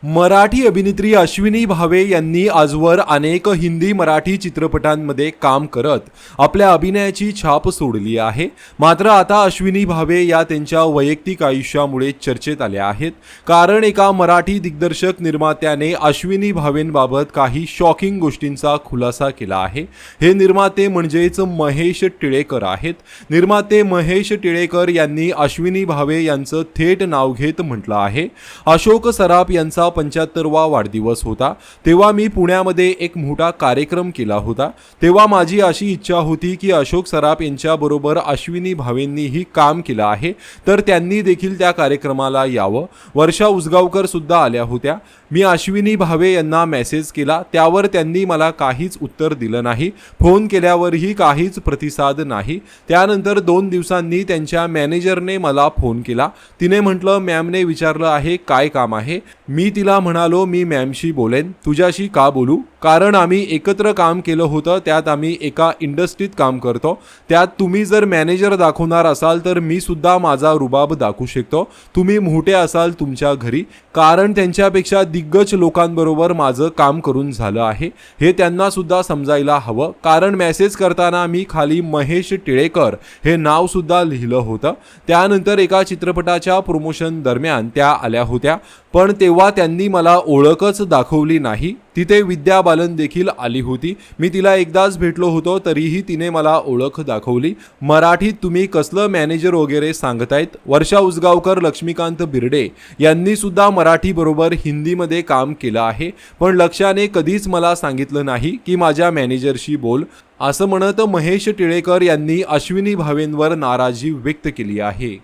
मराठी अभिनेत्री अश्विनी भावे यांनी आजवर अनेक हिंदी मराठी चित्रपटांमध्ये काम करत आपल्या अभिनयाची छाप सोडली आहे। मात्र आता अश्विनी भावे या त्यांच्या वैयक्तिक आयुष्यामुळे चर्चेत आल्या आहेत। कारण एका मराठी दिग्दर्शक निर्मात्याने अश्विनी भावेंबाबत काही शॉकिंग गोष्टींचा खुलासा केला आहे। हे निर्माते म्हणजेच महेश टिळेकर आहेत। निर्माते महेश टिळेकर यांनी अश्विनी भावे यांचं थेट नाव घेत म्हटलं आहे, अशोक सराफ यांचा 75वा वाढदिवस होता तेव्हा मी पुण्यामध्ये एक मोठा कार्यक्रम केला होता। तेव्हा माझी अशी इच्छा होती की अशोक सराफ यांच्याबरोबर अश्विनी भावेंनीही काम केलं आहे तर त्यांनी देखील त्या कार्यक्रमाला यावं। वर्षा उसगावकर सुद्धा आल्या होत्या। मी अश्विनी भावे यांना मेसेज केला, त्यावर त्यांनी मला काहीच उत्तर दिलं नाही। फोन केल्यावरही काहीच प्रतिसाद नाही। त्यानंतर 2 दिवसांनी त्यांच्या मॅनेजरने मला फोन केला। तिने म्हटलं, मॅमने विचारलं आहे काय काम आहे। मी तिला म्हणालो, मी मॅमशी बोलेन, तुझ्याशी का बोलू, कारण आम्ही एकत्र काम केलं होतं। त्यात आम्ही एका इंडस्ट्रीत काम करतो। त्यात तुम्ही जर मॅनेजर दाखवणार असाल तर मी सुद्धा माझा रुबाब दाखवू शकतो। तुम्ही मोठे असाल तुमच्या घरी, कारण त्यांच्यापेक्षा दिग्गज लोकांबरोबर माझं काम करून झालं आहे हे त्यांना सुद्धा समजायला हवं। कारण मेसेज करताना मी खाली महेश टिळेकर हे नाव सुद्धा लिहिलं होतं। त्यानंतर एका चित्रपटाच्या प्रमोशन दरम्यान त्या आल्या होत्या, पण तेव्हा त्यांनी मला ओळखच दाखवली नाही। तिथे विद्या बालन देखील आली होती। मी तिला एकदाच भेटलो होतो तरीही तिने मला ओळख दाखवली। मराठीत तुम्ही कसलं मॅनेजर वगैरे सांगतायत। वर्षा उसगावकर, लक्ष्मीकांत बिर्डे यांनी सुद्धा मराठी बरोबर हिंदीमध्ये काम केलं आहे, पण लक्षाने कधीच मला सांगितलं नाही की माझ्या मॅनेजरशी बोल, असं म्हणत महेश टिळेकर यांनी अश्विनी भावेंवर नाराजी व्यक्त केली आहे।